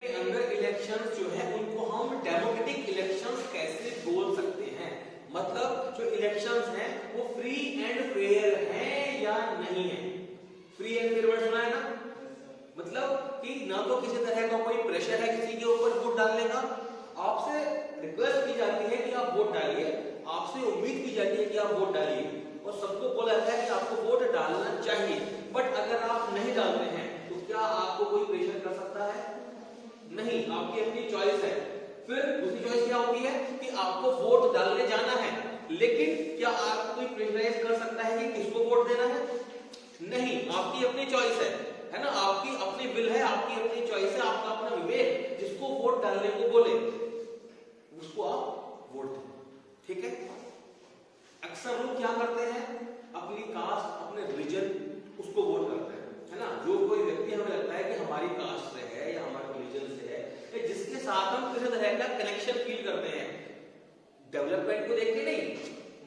के अंदर इलेक्शंस जो है उनको हम डेमोक्रेटिक इलेक्शंस कैसे बोल सकते हैं, मतलब जो इलेक्शंस हैं वो फ्री एंड फेयर हैं या नहीं है। फ्री एंड फेयर वर्ड सुना है ना, मतलब कि ना तो किसी तरह का कोई प्रेशर है किसी के ऊपर वोट डालने का, आपसे रिक्वेस्ट की जाती है कि आप वोट डालिए, आपसे उम्मीद की जाती है कि आप वोट डालिए और सबको बोला जाता है कि आपको वोट डालना चाहिए। बट अगर आप नहीं डालते हैं तो क्या आपको कोई प्रेशर कर सकता है? नहीं, आपकी अपनी चॉइस है। फिर दूसरी चॉइस क्या होती है कि आपको वोट डालने जाना है, लेकिन क्या आपको कोई प्रेशराइज कर सकता है कि किसको वोट देना है? नहीं, आपकी अपनी चॉइस है ना, आपकी अपनी विल है, आपकी अपनी चॉइस है, आपका अपना विवेक, जिसको वोट डालने को बोले उसको आप वोट दें, ठीक है। अक्सर लोग क्या करते हैं, अपनी कास्ट, अपने रिलीजन उसको वोट करते हैं, है ना। जो कोई व्यक्ति हमें लगता है कि हमारी कास्ट से है या हमारे रिलीजन से है या जिसके साथ हम किसी तरह का कनेक्शन फील करते हैं, डेवलपमेंट को देख के नहीं,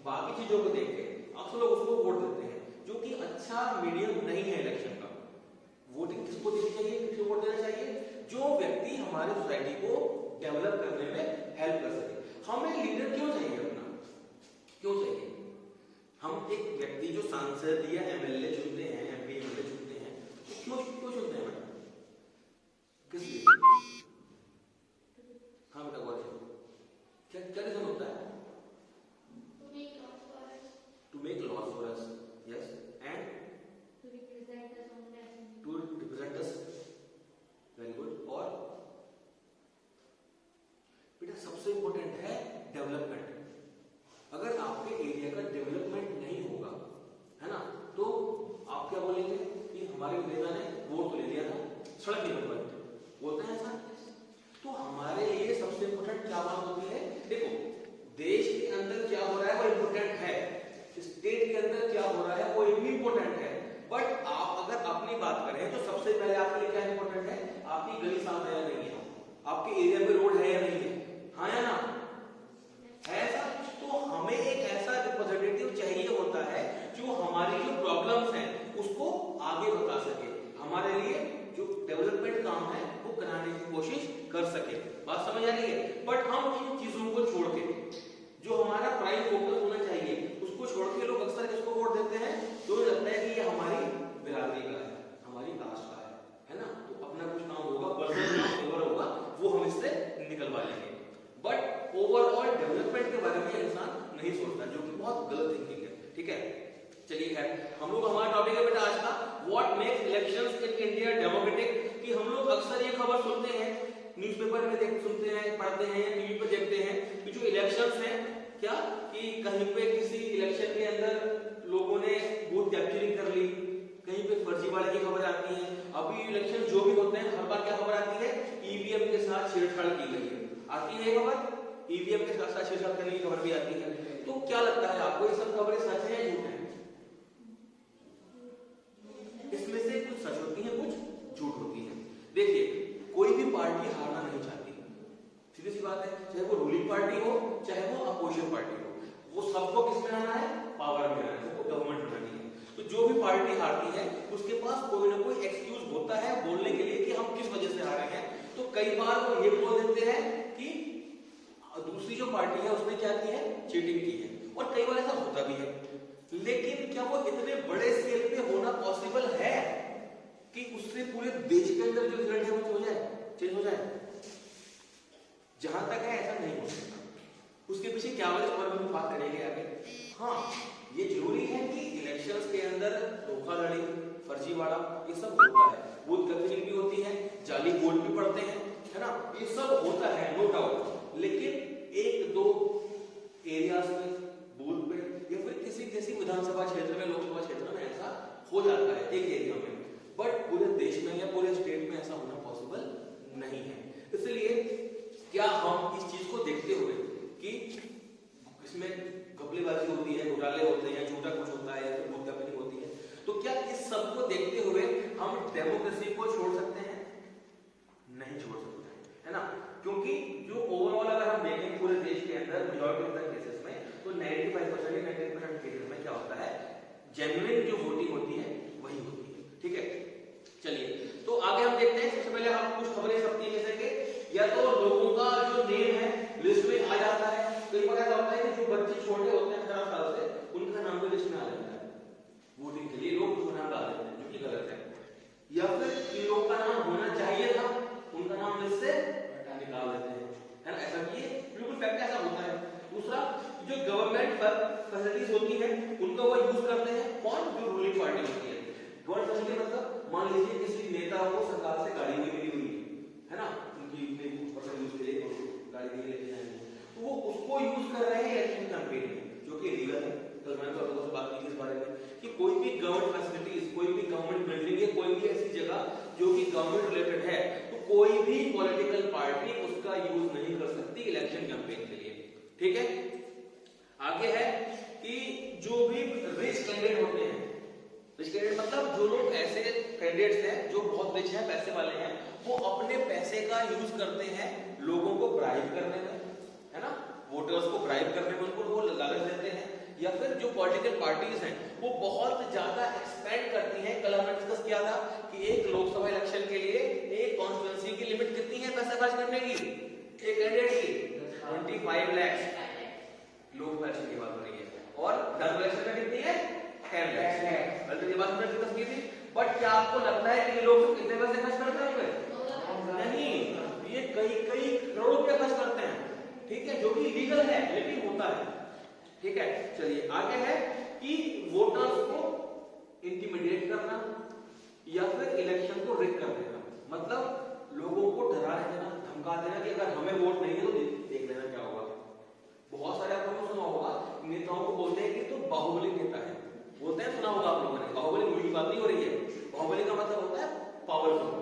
बाकी चीजों को देख के अक्सर लोग उसको वोट देते हैं, जो कि अच्छा मीडियम नहीं है इलेक्शन का। वोटिंग किसको देनी चाहिए, किसको वोट देना चाहिए? जो व्यक्ति हमारे सोसाइटी को डेवलप करने में हेल्प कर सके। हमें लीडर क्यों चाहिए अपना, क्यों चाहिए? हम एक व्यक्ति जो सांसद या एमएलए चुनते हैं, एमपी एमएलए चुनते हैं, तो क्यों चुनते हैं मैडम, किस लिए? हाँ बेटा बोल, क्या क्या रीजन होता है? To make laws for us, yes, and to represent us, very good. और बेटा सबसे इंपॉर्टेंट है डेवलपमेंट। अगर आपके एरिया का डेवलपमेंट नहीं होगा, है ना, तो आप क्या बोलेंगे कि हमारे नेता ने वोट तो ले लिया था, सड़क नहीं बनवाई, बोलते हैं ऐसा। तो हमारे लिए सबसे इंपॉर्टेंट क्या बात होती है? देखो, देश के अंदर क्या हो रहा है वो इंपॉर्टेंट है, स्टेट के अंदर क्या हो रहा है वो भी इंपॉर्टेंट है, बट आप अगर अपनी बात करें तो सबसे पहले आपके लिए क्या इंपॉर्टेंट है? आपकी गली साफ है या नहीं है, आपके एरिया में रोड है या नहीं है, हाँ या ना, है ऐसा। तो हमें एक ऐसा रिप्रेजेंटेटिव चाहिए होता है जो हमारी जो प्रॉब्लम्स हैं उसको आगे बता सके, हमारे लिए जो डेवलपमेंट काम है वो कराने की कोशिश कर सके। बात समझ आ रही है? बट हम इन चीजों को छोड़ के, जो हमारा प्राइम फोकस होना चाहिए उसको छोड़ के लोग अक्सर किसको वोट देते हैं? जो लगता है कि ये हमारी बिरादरी का है, हमारी कास्ट का है ना, तो अपना कुछ काम होगा, पर्सनल काम फेवर होगा, वो हम इससे निकलवा लेंगे। बट ओवरऑल डेवलपमेंट के बारे में इंसान नहीं सोचता, जो कि बहुत गलत थिंकिंग है, ठीक है। चलिए खैर, हम लोग, हमारा टॉपिक है बेटा आज का what makes elections in India democratic. कि हम लोग अक्सर ये खबर सुनते हैं, न्यूज़पेपर में सुनते हैं, पढ़ते हैं, टीवी पर देखते हैं कि जो इलेक्शंस हैं क्या, कि कहीं पे किसी इलेक्शन के अंदर लोगों ने बूथ कैप्चरिंग कर ली, कहीं पे फर्जीवाड़े की खबर आती है। अभी इलेक्शन जो भी होते हैं हर बार क्या खबर आती है? ईवीएम के साथ छेड़छाड़ की गई है, आती है खबर, ईवीएम के साथ छेड़छाड़ करने की खबर भी आती है। तो क्या लगता है आपको, ये सब खबरें सच है या झूठ है? इसमें से कुछ सच होती है, कुछ झूठ होती है। देखिए, कोई भी पार्टी हारना नहीं चाहती, सीधी सी बात है, चाहे वो रूलिंग पार्टी हो चाहे वो अपोजिशन पार्टी हो, वो सबको किस में आना है? पावर में आना है, सबको गवर्नमेंट बनानी है। तो जो भी पार्टी हारती है उसके पास कोई ना कोई एक्सक्यूज होता है बोलने के लिए कि हम किस वजह से हारे हैं। तो कई बार वो ये बोल देते हैं कि दूसरी जो पार्टी है उसने क्या की है? चीटिंग की है, और कई बार ऐसा होता भी है। लेकिन क्या वो इतने बड़े स्केल पे होना पॉसिबल है कि उससे पूरे देश के अंदर जो रिजल्ट है वो चेंज हो जाए? जहां तक है ऐसा नहीं हो सकता। उसके पीछे क्या वजह, इस पर हम बात करेंगे आगे। हाँ, ये जरूरी है कि इलेक्शंस के अंदर धोखाधड़ी, फर्जीवाड़ा, ये सब होता है, बूथ कैप्चरिंग भी होती है, जाली वोट भी पड़ते हैं, है ना, ये सब होता है, नो डाउट। लेकिन एक दो एरियाज में, बूथ पे, या फिर किसी विधानसभा क्षेत्र में, लोकसभा क्षेत्र में ऐसा हो जाता है एक एरिया में, बट पूरे देश में या पूरे स्टेट में ऐसा होना पॉसिबल नहीं है। इसलिए क्या हम इस चीज को देखते हुए कि इसमें घपलेबाजी होती है, घोटाले होते हैं, झूठा कुछ होता है, या फिर बूथ कैप्चरिंग होती है, तो क्या इस सब को देखते हुए हम डेमोक्रेसी को छोड़ सकते हैं? नहीं छोड़ सकते, है ना, क्योंकि जो ओवरऑल अगर हम देखें पूरे देश के अंदर मेजॉरिटी ऑफ द केसेस में, तो 95% या 90% केसेस में क्या होता है? जेन्युइन जो वोटिंग होती है वही होती है, ठीक है। चलिए, तो आगे हम देखते हैं। सबसे पहले हम कुछ खबरें सकती है जैसे कि या तो लोगों का जो नेम है लिस्ट में आ जाता है, कई बार ऐसा होता है कि जो बच्चे छोटे होते हैं 18 साल से उनका नाम भी लिस्ट में आ जाता है वोटिंग के लिए, लोग उसको नाम डाल देते हैं जो कि गलत है। या फिर जिन लोगों का नाम होना चाहिए था उनका नाम लिस्ट से निकाल देते हैं, है ना, ऐसा कि बिल्कुल फैक्ट ऐसा होता है। दूसरा, जो गवर्नमेंट पर फैसिलिटीज होती है उनको वो यूज करते हैं कौन, जो रूलिंग पार्टी होती है। गवर्नमेंट फैसिलिटी मतलब मान लीजिए किसी नेता को सरकार से गाड़ी मिली हुई है ना, उनकी यूज के लिए गाड़ी दी लेके जाएंगे, तो वो उसको यूज कर रहे हैं इलेक्शन कैंपेन में, जो कि इलीगल है। तो मैंने तो आपको बात की इस बारे में कि कोई भी गवर्नमेंट फैसिलिटीज, कोई भी गवर्नमेंट बिल्डिंग है, कोई भी ऐसी जगह जो कि गवर्नमेंट रिलेटेड है, तो कोई भी पॉलिटिकल पार्टी उसका यूज नहीं कर सकती इलेक्शन कैंपेन के लिए, ठीक है। आगे है कि जो भी रिच कैंडिडेट होते हैं, रिच कैंडिडेट मतलब जो लोग ऐसे कैंडिडेट्स हैं जो बहुत रिच हैं, पैसे वाले हैं, वो अपने पैसे का यूज करते हैं लोगों को ब्राइब करने में, है ना, वोटर्स को ब्राइब करने में उनको वो लालच देते हैं। या फिर जो पॉलिटिकल पार्टीज हैं वो बहुत ज्यादा एक्सपेंड करती हैं। कल हमने डिस्कस किया था कि एक लोकसभा इलेक्शन के लिए एक कॉन्स्टिट्यूएंसी की लिमिट कितनी है पैसा खर्च करने की, एक कैंडिडेट की 25 लाख लोग पैसे की बात हो रही है, और जनरल इलेक्शन में कितनी है 10 लाख। कल तो ये बात हमने डिस्कस की थी। बट क्या आपको लगता है कि ये लोग कितने पैसे खर्च करते होंगे? नहीं, ये कई करोड़ रुपए खर्च करते हैं, ठीक है, जो कि इलीगल है लेकिन होता है, ठीक है। चलिए आगे है कि वोटर्स को इंटिमिडेट करना या फिर इलेक्शन को रिग कर देना, मतलब लोगों को डरा देना, धमका देना कि अगर हमें वोट नहीं है तो देख लेना क्या होगा। बहुत सारे आपने सुना होगा नेताओं को बोलते हैं कि तो बाहुबली नेता है, बोलते हैं, सुना होगा आप लोगों ने। बाहुबली मूवी की बात नहीं हो रही है, बाहुबली का मतलब होता है पावरफुल,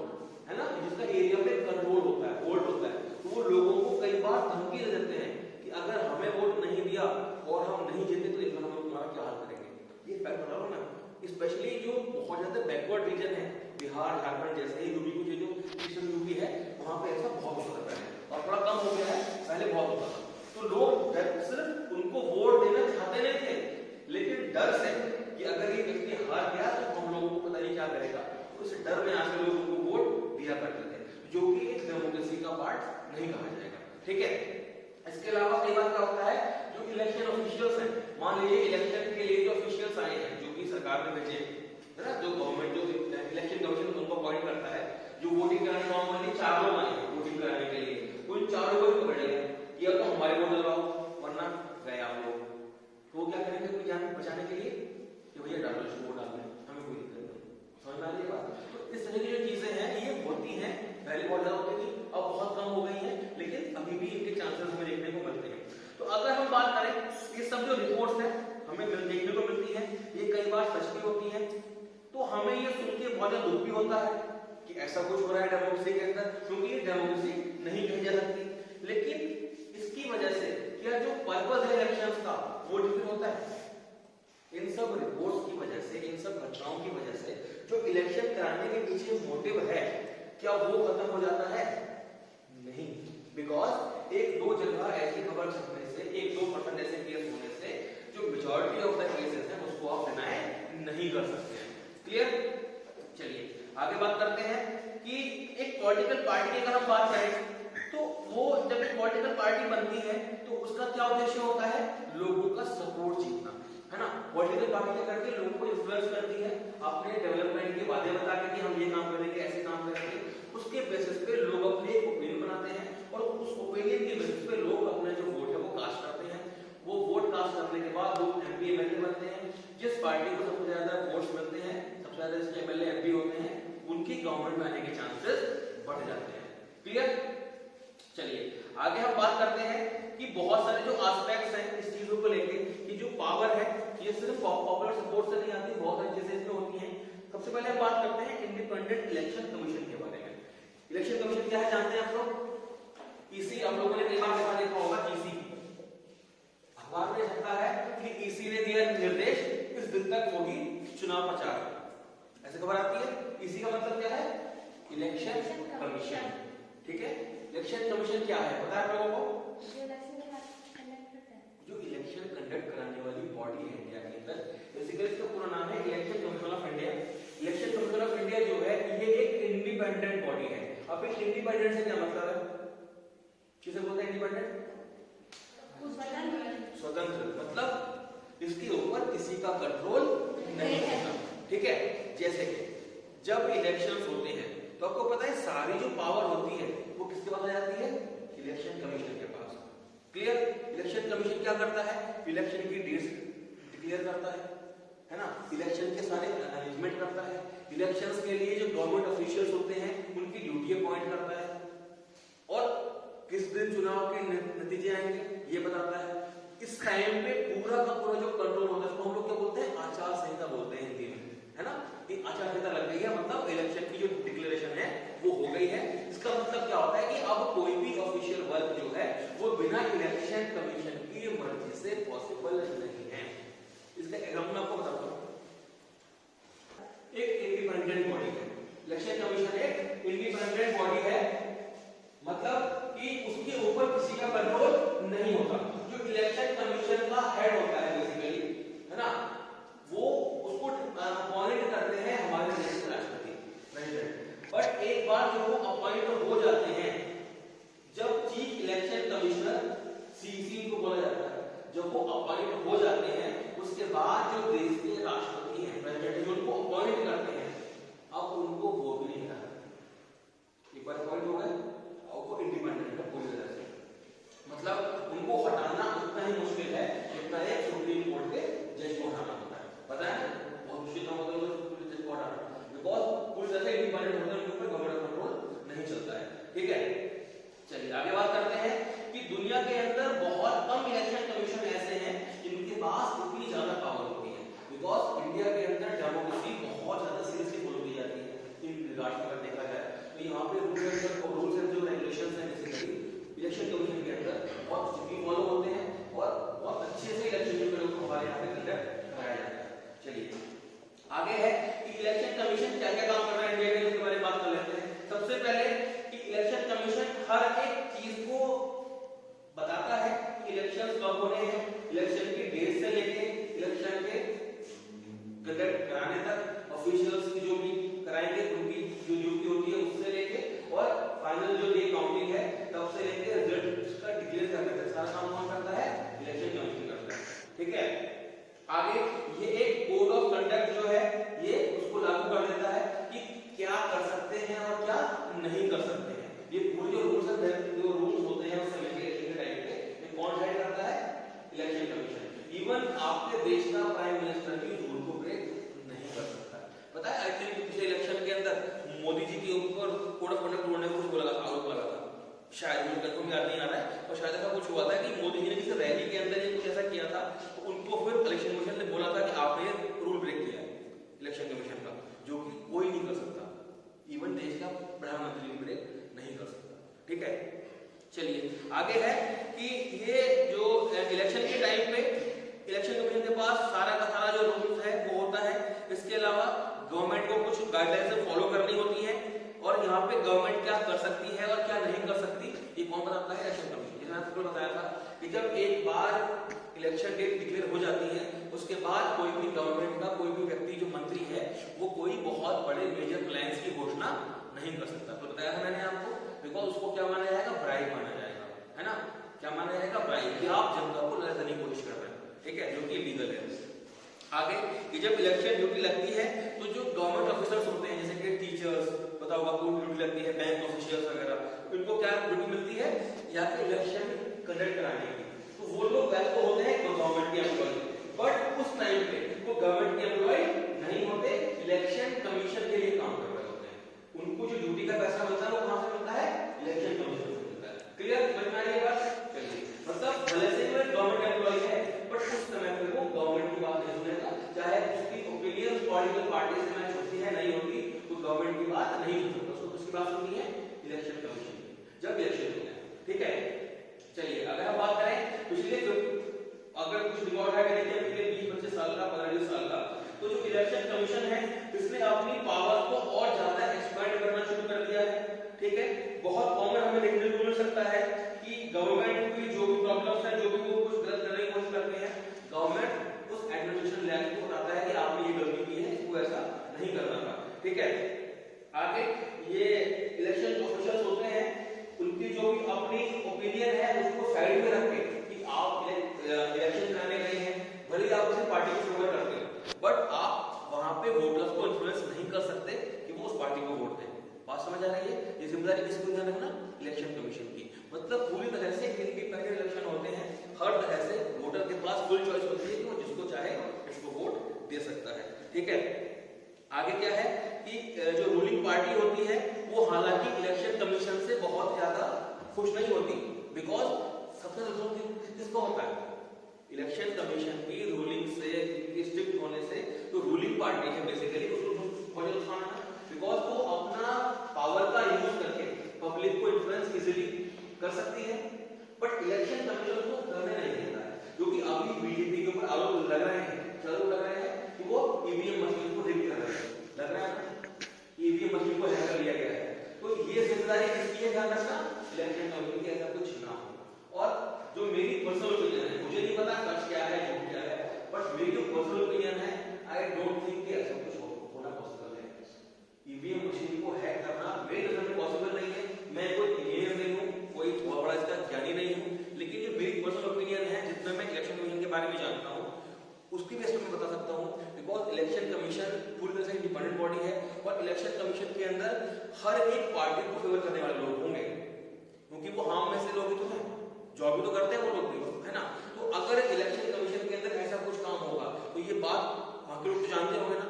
है ना, जिसका एरिया पे कंट्रोल होता है, होल्ड होता है। तो वो लोगों को कई बार धमकी दे देते हैं कि अगर हमें वोट नहीं दिया और हम नहीं जीते तो इस बार हम तुम्हारा क्या हाल करेंगे। ये फैक्ट बता रहा हूं ना, स्पेशली जो बहुत ज्यादा बैकवर्ड रीजन है, बिहार, झारखंड जैसे ही यूपी, कुछ जो ईस्टर्न यूपी है, वहां पे ऐसा बहुत होता है और थोड़ा कम हो गया है, पहले बहुत होता था। तो लोग सिर्फ उनको वोट देना चाहते नहीं थे, लेकिन डर से कि अगर ये व्यक्ति हार गया तो हम लोगों को पता नहीं क्या करेगा, उस डर में आकर लोग उनको वोट दिया करते थे, जो कि एक डेमोक्रेसी का पार्ट नहीं कहा जाएगा, ठीक है। इसके अलावा कई बार क्या होता है, जो इलेक्शन ऑफिशियल्स हैं, मान लीजिए इलेक्शन के लिए जो ऑफिशियल्स आए हैं, जो कि सरकार ने भेजे है ना, जो गवर्नमेंट जो इलेक्शन कमीशन उनको अपॉइंट करता है, जो वोटिंग कराने नॉर्मली 4 लोग आए वोटिंग कराने के लिए, उन 4 को ही पकड़ लिया कि अब तो हमारे वोट डलवाओ वरना गए आप लोग। तो क्या करेंगे अपनी जान बचाने के लिए कि भैया डालो इसको, वोट डालना, हमें कोई दिक्कत नहीं, समझ में आ रही है बात। तो इस तरह की जो चीजें हैं ये होती हैं, पहले बहुत ज्यादा होती थी, अब बहुत कम हो गई हैं, लेकिन अभी भी इनके चांसेस हमें देखने को मिलते हैं। तो अगर हम बात करें, ये सब जो रिपोर्ट्स हैं हमें देखने को मिलती है, ये कई बार सच भी होती है, तो हमें ये सुन के बहुत ज्यादा दुख भी होता है कि ऐसा कुछ हो रहा है डेमोक्रेसी के अंदर, क्योंकि ये डेमोक्रेसी नहीं कही जा सकती। लेकिन इसकी वजह से क्या जो पर्पस है इलेक्शंस का वो डिफरेंट होता है। इन सब रिपोर्ट्स की वजह से, इन सब घटनाओं की वजह से जो इलेक्शन कराने के पीछे मोटिव है, क्या वो खत्म हो जाता है? नहीं, बिकॉज 1-2 जगह ऐसी खबर छपने से, 1-2% ऐसे केस होने से जो मेजॉरिटी ऑफ द केसेस है उसको आप डिनाई नहीं कर सकते हैं। क्लियर? चलिए आगे बात करते हैं कि एक पॉलिटिकल पार्टी की अगर हम बात करें तो वो जब एक पॉलिटिकल पार्टी बनती है तो उसका क्या उद्देश्य होता है? लोगों का सपोर्ट जीतना, है ना। पॉलिटिकल पार्टी क्या करती है? लोगों को इन्फ्लुएंस करती है अपने डेवलपमेंट के वादे बता के कि हम ये काम करेंगे, ऐसे काम करेंगे। उसके बेसिस पे लोग अपने एक ओपिनियन बनाते हैं और उस ओपिनियन के बेसिस पे लोग अपने जो वोट है वो कास्ट करते हैं। वो वोट कास्ट करने के बाद लोग एमपी एमएलए बनते हैं। जिस पार्टी को सबसे ज्यादा वोट्स मिलते हैं, सबसे ज्यादा इसके एमएलए एमपी होते हैं, उनकी गवर्नमेंट में आने के चांसेस बढ़ जाते हैं। क्लियर? चलिए आगे हम बात करते हैं कि बहुत सारे जो एस्पेक्ट्स हैं इस चीजों को लेके कि जो पावर है ये सिर्फ पॉपुलर सपोर्ट से नहीं आती, बहुत सारी चीजें इसमें होती हैं। सबसे पहले हम बात करते हैं इंडिपेंडेंट इलेक्शन कमीशन के बारे में। इलेक्शन कमीशन क्या है जानते हैं आप लोग? ईसी, आप लोगों ने कई बार देखा होगा, ईसी अखबार में छपता है कि ईसी ने दिया निर्देश इस दिन तक होगी चुनाव प्रचार, ऐसे खबर आती है। ईसी का मतलब क्या है? इलेक्शन कमीशन, ठीक है। इलेक्शन कमीशन क्या है पता है आप लोगों को? जो इलेक्शन कंडक्ट कराने वाली बॉडी है इंडिया के अंदर, बेसिकली इसका पूरा नाम है election commission of India. Election commission of India जो है ये एक इंडिपेंडेंट बॉडी है। अब इस इंडिपेंडेंट से क्या मतलब है, किसे बोलते हैं इंडिपेंडेंट? स्वतंत्र, मतलब इसके ऊपर किसी का कंट्रोल नहीं होता, ठीक है। जैसे कि जब इलेक्शंस होते हैं तो आपको पता है सारी जो पावर होती है वो किसके पास आ जाती है? इलेक्शन कमीशन के पास। क्लियर? इलेक्शन कमीशन क्या करता है? इलेक्शन की डेट्स डिक्लेयर करता है ना, इलेक्शन के सारे अरेंजमेंट करता है, इलेक्शंस के लिए जो गवर्नमेंट ऑफिशियल्स होते हैं उनकी ड्यूटी अपॉइंट करता है, और किस दिन चुनाव के नतीजे आएंगे ये बताता है। इस टाइम पे पूरा का पूरा जो कंट्रोल होता है उसको हम लोग क्या बोलते हैं? आचार संहिता बोलते हैं हिंदी में, है ना। ये आचार संहिता लग गई है, मतलब इलेक्शन की जो डिक्लेरेशन है वो हो गई है। इसका मतलब क्या होता है कि अब कोई भी ऑफिशियल वर्क जो है वो बिना इलेक्शन कमीशन की मर्जी से पॉसिबल नहीं है। इसका एग्जांपल आपको बताता हूं। एक इंडिपेंडेंट बॉडी है, इलेक्शन कमीशन एक इंडिपेंडेंट बॉडी है, मतलब कि उसके ऊपर किसी का कंट्रोल नहीं होता। जो इलेक्शन कमीशन का हेड होता है बेसिकली, है ना, वो उसको अपॉइंट करते हैं हमारे देश के राष्ट्रपति, प्रेसिडेंट। बट एक बार जब वो अपॉइंट हो जाते हैं, जब चीफ इलेक्शन कमिश्नर सीसी को बोला जाता है, जब वो अपॉइंट हो जाते हैं उसके बाद जो देश के राष्ट्रपति हैं, प्रेसिडेंट, जो उनको अपॉइंट करते हैं, अब उनको वो भी नहीं करना। एक बार अपॉइंट हो गए और वो इंडिपेंडेंट है पूरी तरह से, मतलब उनको हटाना उतना ही मुश्किल है जितना एक सुप्रीम कोर्ट के जज को हटाना होता है। पता है बहुत मुश्किल काम होता है जज को हटाना, बिकॉज पूरी तरह से इंडिपेंडेंट होता है, उनके ऊपर गवर्नमेंट कंट्रोल नहीं चलता है, ठीक है। चलिए आगे बात करते हैं कि दुनिया के अंदर बहुत कम इलेक्शन कमीशन ऐसे हैं जिनके पास इतनी ज्यादा पावर होती है, बिकॉज इंडिया के अंदर डेमोक्रेसी बहुत ज्यादा सीरियसली फॉलो की जाती है। इन रिगार्ड में देखा जाए तो यहाँ पे रूल्स एंड जो रेगुलेशंस हैं बेसिकली इलेक्शन कमीशन के अंदर बहुत स्ट्रिक्टली फॉलो होते हैं और बहुत अच्छे से इलेक्शन जो लोग हमारे यहाँ पे कंडक्ट कराया जाता है। चलिए आगे है कि इलेक्शन कमीशन क्या क्या काम कर रहा है इंडिया के, इसके बारे में बात कर लेते हैं। सबसे पहले कि इलेक्शन कमीशन हर एक चीज को बताता है कि इलेक्शन कब होने हैं, इलेक्शन की डेट से लेके इलेक्शन के कंडक्ट कराने तक ऑफिशियल्स की जो भी कराएंगे उनकी जो ड्यूटी होती है उससे लेके और फाइनल जो डे काउंटिंग है तब से लेके रिजल्ट का डिक्लेयर करने तक सारा काम कौन करता है? इलेक्शन कमीशन करता है, ठीक है। आगे ये एक कोड ऑफ कंडक्ट जो है ये उसको लागू कर देता है कि क्या कर सकते हैं और क्या नहीं कर सकते हैं। ये पूरे जो रूल्स होते हैं उससे लेके इलेक्शन के टाइम पे ये कौन साइड करता है? Election commission. इवन आपके देश का प्राइम मिनिस्टर भी रूल को ब्रेक नहीं कर सकता। पता है आई थिंक पिछले इलेक्शन के अंदर मोदी जी के ऊपर कोड ऑफ कंडक्ट तोड़ने को कुछ बोला था, आरोप लगा था, शायद मुझे कंफर्म याद नहीं आ रहा है, और शायद ऐसा कुछ हुआ था कि मोदी जी ने किसी रैली के अंदर ये कुछ ऐसा किया था तो उनको फिर इलेक्शन कमीशन ने बोला था कि आपने रूल ब्रेक किया इलेक्शन कमीशन का, जो कि कोई नहीं कर सकता, इवन देश का प्रधानमंत्री भी ब्रेक नहीं कर सकता, ठीक है। चलिए आगे है कि ये जो इलेक्शन के टाइम पे इलेक्शन कमीशन के पास सारा का सारा जो रूल्स है वो होता है। इसके अलावा गवर्नमेंट को कुछ गाइडलाइंस फॉलो करनी होती है और यहाँ पे गवर्नमेंट क्या कर सकती है और क्या नहीं कर सकती ये कौन बताता है? Election commission. जैसे मैंने आपको बताया था कि जब एक बार इलेक्शन डेट डिक्लेयर हो जाती है उसके बाद कोई भी गवर्नमेंट का कोई भी व्यक्ति जो मंत्री है वो कोई बहुत बड़े मेजर प्लान्स की घोषणा नहीं कर सकता। तो बताया था मैंने आपको, बिकॉज उसको क्या माना जाएगा? ब्राइब माना जाएगा, है ना। क्या माना जाएगा? ब्राइब, कि आप जनता को ललचाने की कोशिश कर रहे हैं, ठीक है, जो कि इलीगल है। आगे कि जब इलेक्शन ड्यूटी लगती है तो जो गवर्नमेंट ऑफिसर्स होते हैं जैसे कि टीचर्स, पता होगा आपको ड्यूटी लगती है, बैंक ऑफिशियल्स वगैरह, इनको क्या ड्यूटी मिलती है? या फिर इलेक्शन कंडक्ट कराने की। तो वो लोग वैसे तो होते हैं गवर्नमेंट के एम्प्लॉय, बट उस टाइम पे वो गवर्नमेंट के एम्प्लॉय नहीं होते, इलेक्शन कमीशन के लिए काम कर रहे होते हैं। उनको जो ड्यूटी का पैसा मिलता है वो कहां से मिलता है? इलेक्शन कमीशन से मिलता है। क्लियर? समझ में आ रही है बात? चलिए, मतलब भले से वो गवर्नमेंट एम्प्लॉय है बट उस समय पे वो गवर्नमेंट की बात नहीं सुनेगा, चाहे उसकी ओपिनियन पॉलिटिकल पार्टी से मैच होती है नहीं होती, तो गवर्नमेंट की बात नहीं सुनता, उसको उसकी बात सुननी है इलेक्शन कमीशन की, जब इलेक्शन होता है, ठीक है। चलिए अगर हम बात करें पिछले अगर कुछ रिकॉर्ड है देखिए पिछले 20-25 साल का, 15-20 साल का, तो जो इलेक्शन कमीशन है इसने अपनी पावर को और ज्यादा एक्सपेंड करना शुरू कर दिया है, ठीक है। बहुत कॉमन हमें देखने को मिल सकता है कि गवर्नमेंट की जो भी प्रॉब्लम्स है, जो भी वो कुछ गलत करने की कोशिश करते हैं, गवर्नमेंट उस एडमिनिस्ट्रेशन लैब को बताता है कि आपने ये गलती की है, इसको ऐसा नहीं करना था, ठीक है। आगे ये इलेक्शन ऑफिशियल्स होते हैं, उनकी जो भी अपनी ओपिनियन है उसको साइड में रख के कि आप इलेक्शन कराने गए हैं, भले ही आप किसी पार्टी को फेवर करते हैं, बट आप वहां पे वोटर्स को इन्फ्लुएंस नहीं कर सकते कि वो उस पार्टी को वोट दें। बात समझ आ रही है? ये जिम्मेदारी किसको ध्यान रखना? इलेक्शन कमीशन की। मतलब पूरी तरह से इंडिपेंडेंट इलेक्शन होते हैं, हर तरह से वोटर के पास फुल चॉइस होती है कि वो जिसको चाहे उसको वोट दे सकता है। ठीक है, आगे क्या है कि जो रूलिंग पार्टी होती है वो हालांकि इलेक्शन कमीशन से बहुत ज्यादा खुश नहीं होती, बिकॉज सबसे ज्यादा किसको होता है? इलेक्शन कमीशन की रूलिंग से, स्ट्रिक्ट होने से तो रूलिंग पार्टी है बेसिकली उसको बहुत नुकसान है, बिकॉज वो अपना पावर का यूज करके पब्लिक को इन्फ्लुएंस इजीली कर सकती है, बट इलेक्शन कमीशन को करने नहीं देता है, क्योंकि अभी बीजेपी के ऊपर आरोप लग रहे हैं, चलो लग रहे हैं कि वो ईवीएम मशीन को रिग कर रहे हैं, लग रहा है ना, ईवीएम मशीन को हैक कर लिया गया है। तो ये जिम्मेदारी किसकी है? ध्यान रखना इलेक्शन कमीशन की, ऐसा कुछ ना हो। और जो मेरी पर्सनल ओपिनियन है, मुझे नहीं पता सच क्या है झूठ क्या है, बट मेरी जो पर्सनल ओपिनियन है, आई डोंट थिंक कि ऐसा कुछ होना पॉसिबल है। ईवीएम मशीन को हैक करना मेरे नजर में पॉसिबल नहीं है। मैं कोई इंजीनियर नहीं हूँ, कोई बहुत बड़ा इसका ज्ञानी नहीं हूँ, लेकिन जो मेरी पर्सनल ओपिनियन है, जितना मैं इलेक्शन कमीशन के बारे में जानता हूँ उसकी बेस पर मैं बता सकता हूँ, बिकॉज इलेक्शन कमीशन पूरी तरह से इंडिपेंडेंट बॉडी है और इलेक्शन कमीशन के अंदर हर एक पार्टी को फेवर करने वाले लोग होंगे, क्योंकि वो आम में से लोग ही तो हैं, जॉब भी तो करते हैं वो लोग भी, है ना। तो अगर इलेक्शन कमीशन के अंदर ऐसा कुछ काम होगा तो ये बात वहां के लोग तो जानते होंगे ना,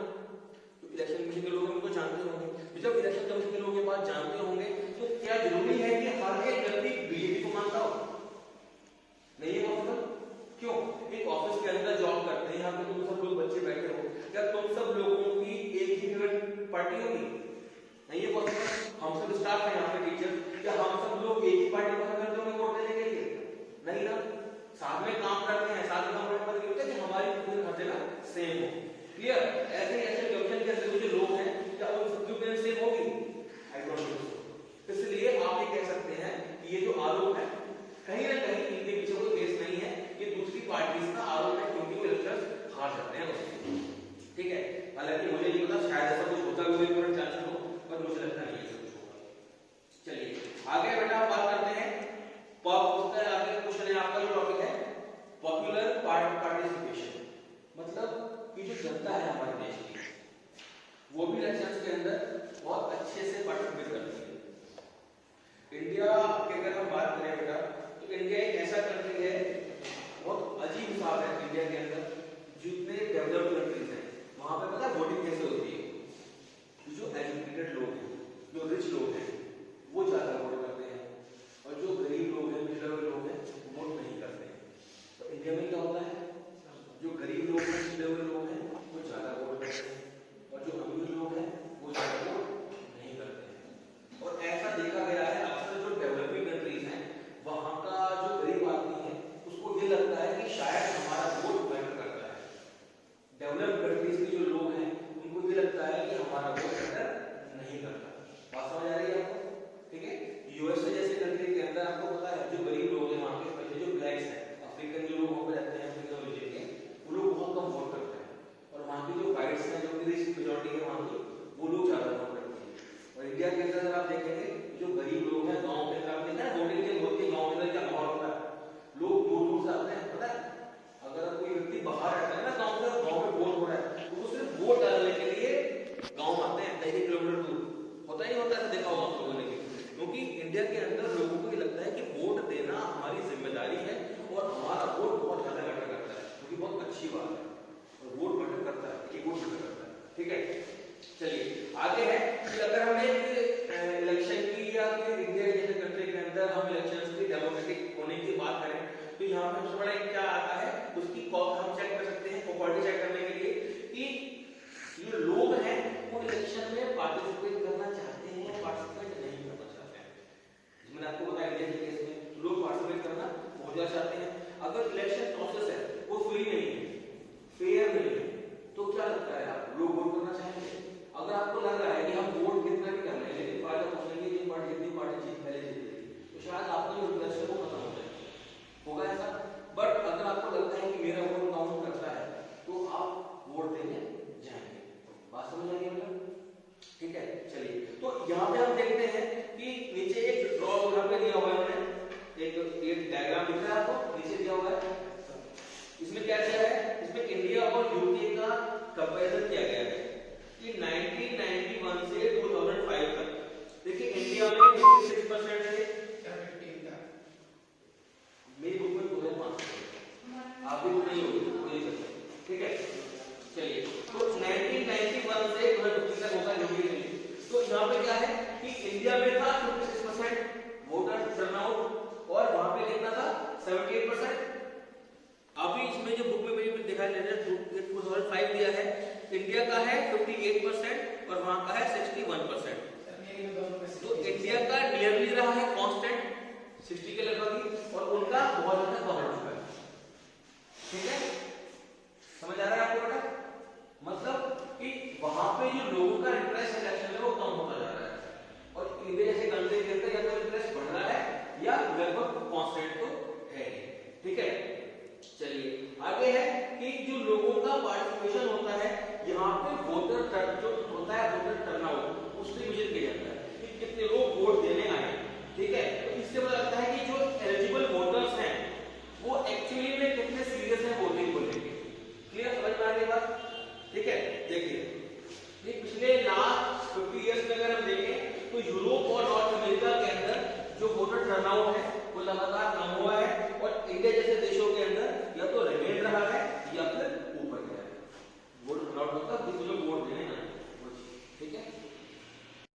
तो इलेक्शन कमीशन के लोग उनको जानते होंगे। तो जब इलेक्शन कमीशन के लोग ये बात जानते होंगे तो क्या जरूरी है कि हर एक व्यक्ति बीजेपी को मानता हो? नहीं है पॉसिबल। क्यों? एक ऑफिस के अंदर जॉब करते हैं, यहाँ पे तुम सब लोग बच्चे बैठे हो, क्या तुम सब लोगों की एक ही फेवरेट पार्टी होगी? नहीं है पॉसिबल। हम सब स्टाफ हैं यहाँ पे, टीचर, क्या हम सब लोग एक ही पार्टी को फेवर करते हैं वोट देने के लिए? नहीं ना, साथ में काम करते हैं, साथ में काम करने का मतलब ये होता है कि हमारी ओपिनियन हर जगह सेम हो। क्लियर? ऐसे ही इलेक्शन कमीशन के अंदर जो लोग हैं क्या उन सबकी ओपिनियन सेम होगी? I don't think so. इसलिए आप ये कह सकते हैं कि ये जो आरोप है कहीं ना कहीं इनके पीछे कोई बेस नहीं है, ये दूसरी पार्टी का आरोप है, क्योंकि वो इलेक्शन हार जाते हैं उससे। ठीक है, हालांकि मुझे नहीं पता, शायद ऐसा कुछ होता भी हो, चांसेस हो, पर मुझे लगता नहीं है ऐसा कुछ होगा। चलिए आगे बेटा बात करते हैं उसका आगे क्वेश्चन है आपका, जो टॉपिक है पॉपुलर पार्टिसिपेशन, मतलब कि जो जनता है हमारे देश की वो भी इलेक्शंस के अंदर बहुत अच्छे से पार्टिसिपेट करती है। इंडिया की अगर हम बात करें बेटा, तो इंडिया एक ऐसा कंट्री है, बहुत अजीब हिसाब है इंडिया के अंदर, जितने डेवलप्ड कंट्रीज हैं वहां पे पता है वोटिंग कैसे होती है? जो एजुकेटेड लोग हैं, जो रिच लोग हैं, वो ज्यादा वोट करते हैं, और जो गरीब लोग हैं, पिछड़े हुए लोग हैं, वोट नहीं करते हैं। तो इंडिया में क्या होता है? जो गरीब लोग हैं, पिछड़े हुए लोग हैं, वो ज्यादा वोट करते हैं, और जो अमीर लोग हैं वो ज्यादा वोट नहीं करते हैं। और ऐसा देखा गया है अक्सर जो डेवलपिंग कंट्रीज हैं वहां का जो गरीब आदमी है उसको ये लगता है कि शायद हमारा वोट मैटर करता है। डेवलप्ड कंट्रीज के जो लोग हैं उनको ये लगता है कि हमारा वोट मैटर नहीं करता। बात समझ आ रही है आपको? ठीक है, यूएसए जैसे कंट्री के अंदर आपको पता है जो गरीब लोग हैं वहां के, स्पेशली जो ब्लैक्स हैं, अफ्रीकन जो लोग वहां पे रहते हैं, अफ्रीकन ओरिजिन के, वो लोग बहुत कम वोट करते हैं, और वहां की जो वाइट्स हैं, जो कि रिच मेजॉरिटी है वहां की, वो लोग ज्यादा वोट करते हैं। और इंडिया के अंदर अगर आप देखेंगे जो गरीब लोग हैं गांव के अंदर, आप देखा है वोटिंग के वोट के गांव के अंदर क्या माहौल होता है, लोग दूर दूर से आते हैं, पता है अगर कोई व्यक्ति बाहर रहता है ना गांव से, गांव में वोट हो रहा है तो वो सिर्फ वोट डालने के लिए गांव आते हैं, 1 किलोमीटर दूर। होता ही होता है, देखा होगा आप लोगों ने भी, क्योंकि इंडिया के अंदर लोगों को ये लगता है कि वोट देना हमारी जिम्मेदारी है और हमारा वोट बहुत ज्यादा मैटर करता है, जो कि बहुत अच्छी बात है, और वोट मैटर करता है, एक वोट मैटर करता है। ठीक है, चलिए आगे है कि अगर हमें इलेक्शन की या इंडिया जैसे कंट्री के अंदर हम इलेक्शंस की डेमोक्रेटिक होने की बात करें तो यहाँ पे सबसे बड़ा क्या आता है, उसकी हम चेक कर सकते हैं क्वालिटी चेक करने के लिए कि जो लोग हैं वो इलेक्शन में पार्टिसिपेट करना चाहते हैं, पार्टिसिपेट नहीं करना चाहते हैं। मैंने आपको बताया इंडिया के केस में लोग पार्टिसिपेट करना बहुत ज्यादा चाहते हैं। अगर इलेक्शन प्रोसेस है वो फ्री नहीं है, फेयर नहीं है, तो क्या लगता है आप लोग वोट करना चाहेंगे? अगर आपको लग रहा है कि हम वोट कितना भी कर लें लेकिन फायदा पहुंचेंगे, जितनी पार्टी जीत पहले जीत गई, तो शायद आपका जो इंटरेस्ट है वो खत्म हो जाए, होगा ऐसा। बट अगर आपको लगता है कि मेरा वोट काउंट करता है तो आप वोट देने जाएंगे। बात समझ आ रही है? ठीक है, चलिए 60 के लगभग ही, और उनका बहुत ज्यादा कम हो चुका है। ठीक है, समझ आ रहा है आपको बेटा? मतलब कि वहां पे जो लोगों का इंटरेस्ट इलेक्शन में वो कम होता जा रहा है, और इधर ऐसे गलती करते या तो इंटरेस्ट बढ़ रहा है या लगभग कांस्टेंट तो है। ठीक है, चलिए आगे है कि जो लोगों का पार्टिसिपेशन होता है यहाँ पे वोटर जो